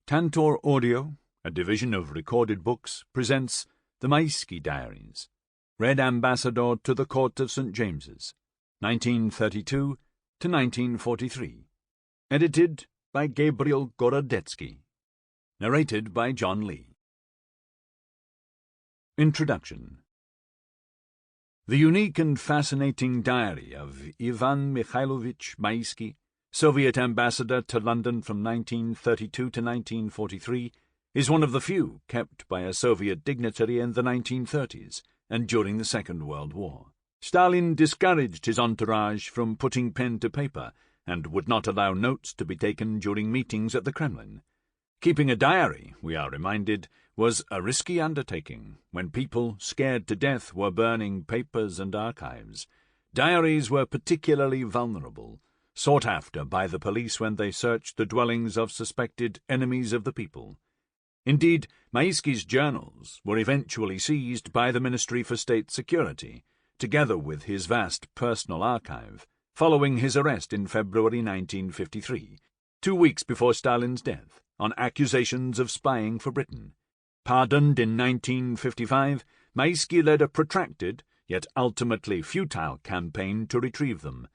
Tantor Audio, a division of recorded books, presents the Maisky Diaries, Red Ambassador to the Court of St. James's, 1932 to 1943, edited by Gabriel Gorodetsky, narrated by John Lee. Introduction. The unique and fascinating diary of Ivan Mikhailovich Maisky, Soviet ambassador to London from 1932 to 1943, is one of the few kept by a Soviet dignitary in the 1930s and during the Second World War. Stalin discouraged his entourage from putting pen to paper and would not allow notes to be taken during meetings at the Kremlin. Keeping a diary, we are reminded, was a risky undertaking when people, scared to death, were burning papers and archives. Diaries were particularly vulnerable, sought after by the police when they searched the dwellings of suspected enemies of the people. Indeed, Maisky's journals were eventually seized by the Ministry for State Security, together with his vast personal archive, following his arrest in February 1953, 2 weeks before Stalin's death, on accusations of spying for Britain. Pardoned in 1955, Maisky led a protracted, yet ultimately futile campaign to retrieve them.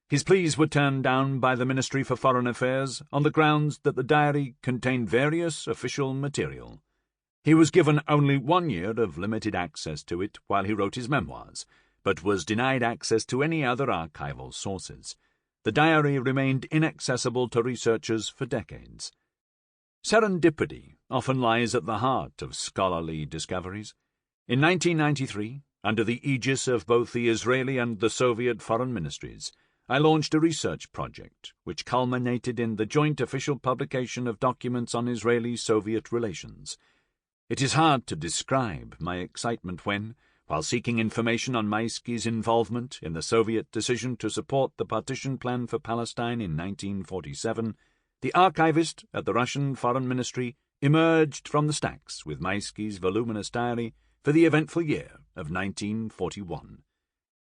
His pleas were turned down by the Ministry for Foreign Affairs on the grounds that the diary contained various official material. He was given only 1 year of limited access to it while he wrote his memoirs, but was denied access to any other archival sources. The diary remained inaccessible to researchers for decades. Serendipity often lies at the heart of scholarly discoveries. In 1993, under the aegis of both the Israeli and the Soviet foreign ministries, I launched a research project which culminated in the joint official publication of documents on Israeli-Soviet relations. It is hard to describe my excitement when, while seeking information on Maisky's involvement in the Soviet decision to support the partition plan for Palestine in 1947, the archivist at the Russian Foreign Ministry emerged from the stacks with Maisky's voluminous diary for the eventful year of 1941.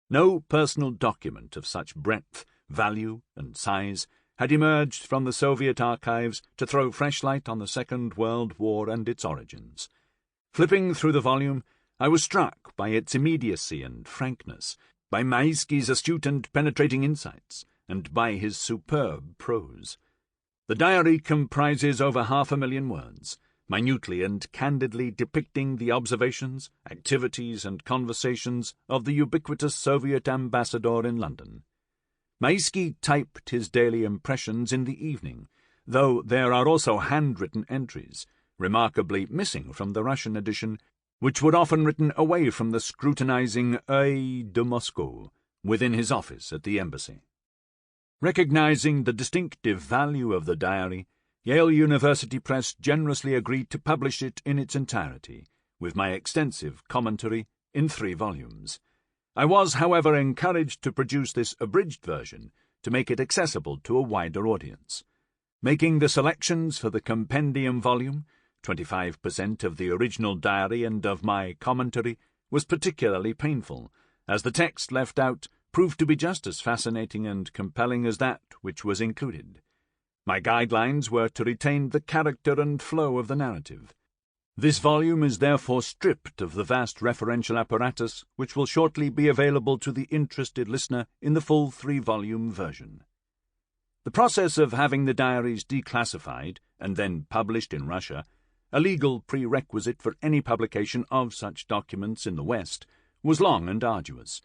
No personal document of such breadth, value, and size had emerged from the Soviet archives to throw fresh light on the Second World War and its origins. Flipping through the volume, I was struck by its immediacy and frankness, by Maisky's astute and penetrating insights, and by his superb prose. The diary comprises over 500,000 words, minutely and candidly depicting the observations, activities, and conversations of the ubiquitous Soviet ambassador in London. Maisky typed his daily impressions in the evening, though there are also handwritten entries, remarkably missing from the Russian edition, which were often written away from the scrutinizing œil de Moscow within his office at the embassy. Recognizing the distinctive value of the diary, Yale University Press generously agreed to publish it in its entirety, with my extensive commentary in 3 volumes. I was, however, encouraged to produce this abridged version to make it accessible to a wider audience. Making the selections for the compendium volume, 25% of the original diary and of my commentary, was particularly painful, as the text left out proved to be just as fascinating and compelling as that which was included. My guidelines were to retain the character and flow of the narrative. This volume is therefore stripped of the vast referential apparatus which will shortly be available to the interested listener in the full 3-volume version. The process of having the diaries declassified and then published in Russia, a legal prerequisite for any publication of such documents in the West, was long and arduous.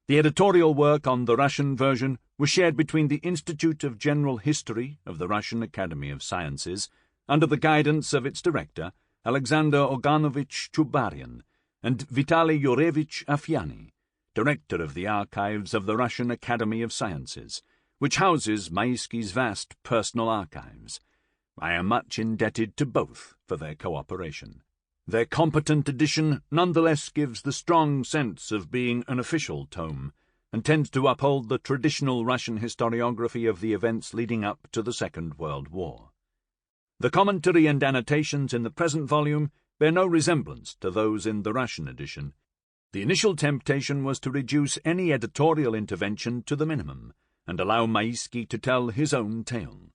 The editorial work on the Russian version was shared between the Institute of General History of the Russian Academy of Sciences, under the guidance of its director, Alexander Oganovich Chubaryan, and Vitaly Yurevich Afyani, director of the archives of the Russian Academy of Sciences, which houses Maisky's vast personal archives. I am much indebted to both for their cooperation. Their competent edition nonetheless gives the strong sense of being an official tome, and tends to uphold the traditional Russian historiography of the events leading up to the Second World War. The commentary and annotations in the present volume bear no resemblance to those in the Russian edition. The initial temptation was to reduce any editorial intervention to the minimum, and allow Maisky to tell his own tale.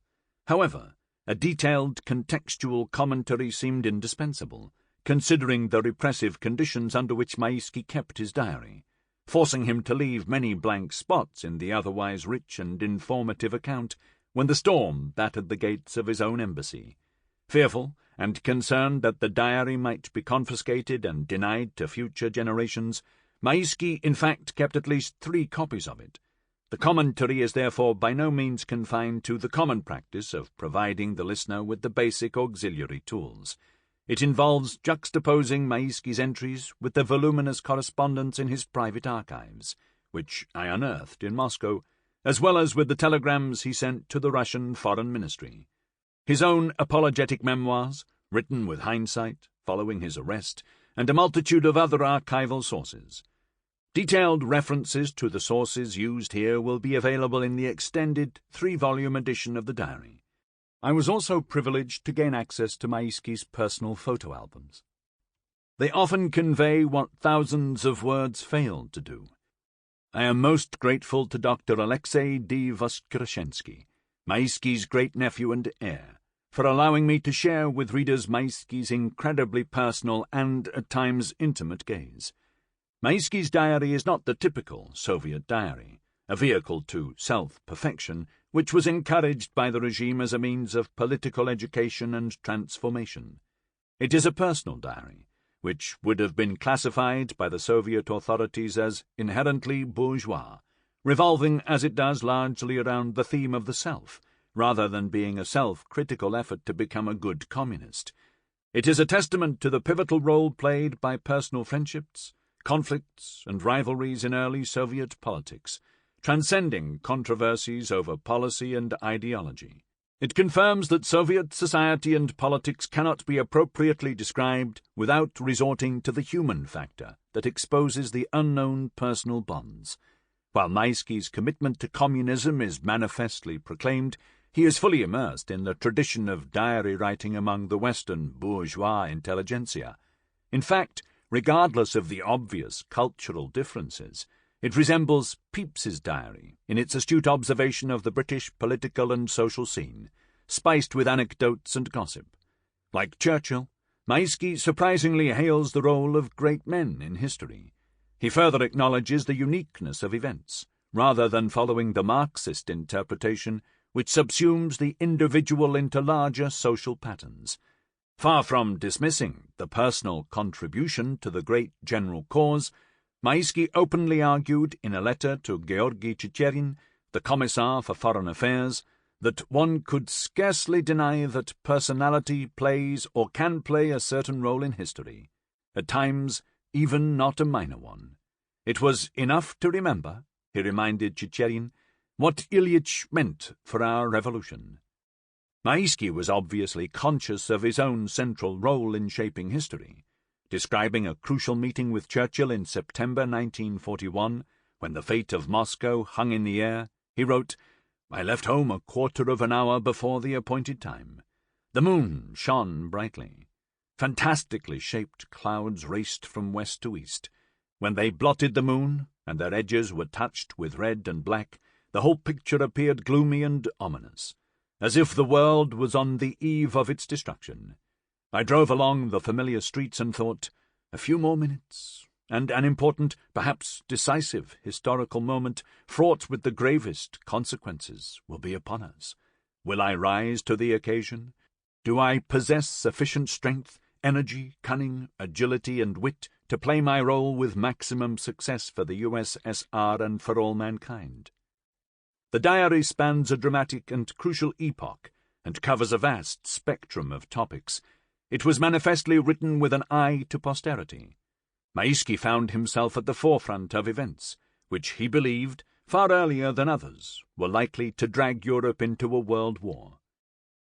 However, a detailed contextual commentary seemed indispensable, considering the repressive conditions under which Maisky kept his diary, forcing him to leave many blank spots in the otherwise rich and informative account when the storm battered the gates of his own embassy. Fearful and concerned that the diary might be confiscated and denied to future generations, Maisky in fact kept at least 3 copies of it. The commentary is therefore by no means confined to the common practice of providing the listener with the basic auxiliary tools. It involves juxtaposing Maisky's entries with the voluminous correspondence in his private archives, which I unearthed in Moscow, as well as with the telegrams he sent to the Russian Foreign Ministry. His own apologetic memoirs, written with hindsight, following his arrest, and a multitude of other archival sources. Detailed references to the sources used here will be available in the extended 3-volume edition of the diary. I was also privileged to gain access to Maisky's personal photo albums. They often convey what thousands of words failed to do. I am most grateful to Dr. Alexei D. Voskresensky, Maisky's great-nephew and heir, for allowing me to share with readers Maisky's incredibly personal and, at times, intimate gaze. Maisky's diary is not the typical Soviet diary, a vehicle to self-perfection, which was encouraged by the regime as a means of political education and transformation. It is a personal diary, which would have been classified by the Soviet authorities as inherently bourgeois, revolving as it does largely around the theme of the self, rather than being a self-critical effort to become a good communist. It is a testament to the pivotal role played by personal friendships, conflicts and rivalries in early Soviet politics, transcending controversies over policy and ideology. It confirms that Soviet society and politics cannot be appropriately described without resorting to the human factor that exposes the unknown personal bonds. While Maisky's commitment to communism is manifestly proclaimed, he is fully immersed in the tradition of diary writing among the Western bourgeois intelligentsia. In fact, regardless of the obvious cultural differences, it resembles Pepys's diary in its astute observation of the British political and social scene, spiced with anecdotes and gossip. Like Churchill, Maisky surprisingly hails the role of great men in history. He further acknowledges the uniqueness of events, rather than following the Marxist interpretation which subsumes the individual into larger social patterns. Far from dismissing the personal contribution to the great general cause, Maisky openly argued in a letter to Georgy Chicherin, the Commissar for Foreign Affairs, that one could scarcely deny that personality plays or can play a certain role in history, at times even not a minor one. It was enough to remember, he reminded Chicherin, what Ilyich meant for our revolution. Maisky was obviously conscious of his own central role in shaping history. Describing a crucial meeting with Churchill in September 1941, when the fate of Moscow hung in the air, he wrote, "I left home a quarter of an hour before the appointed time. The moon shone brightly. Fantastically shaped clouds raced from west to east. When they blotted the moon, and their edges were touched with red and black, the whole picture appeared gloomy and ominous, as if the world was on the eve of its destruction. I drove along the familiar streets and thought, a few more minutes, and an important, perhaps decisive, historical moment, fraught with the gravest consequences, will be upon us. Will I rise to the occasion? Do I possess sufficient strength, energy, cunning, agility, and wit to play my role with maximum success for the USSR and for all mankind?" The diary spans a dramatic and crucial epoch, and covers a vast spectrum of topics. It was manifestly written with an eye to posterity. Maisky found himself at the forefront of events, which he believed, far earlier than others, were likely to drag Europe into a world war.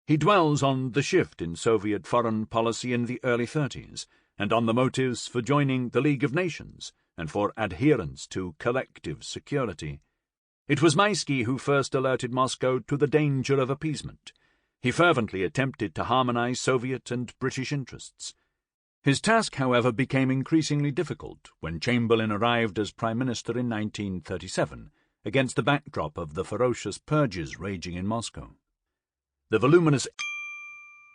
He dwells on the shift in Soviet foreign policy in the early 30s, and on the motives for joining the League of Nations and for adherence to collective security. It was Maisky who first alerted Moscow to the danger of appeasement. He fervently attempted to harmonize Soviet and British interests. His task, however, became increasingly difficult when Chamberlain arrived as Prime Minister in 1937, against the backdrop of the ferocious purges raging in Moscow. The voluminous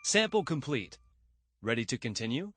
Sample complete. Ready to continue?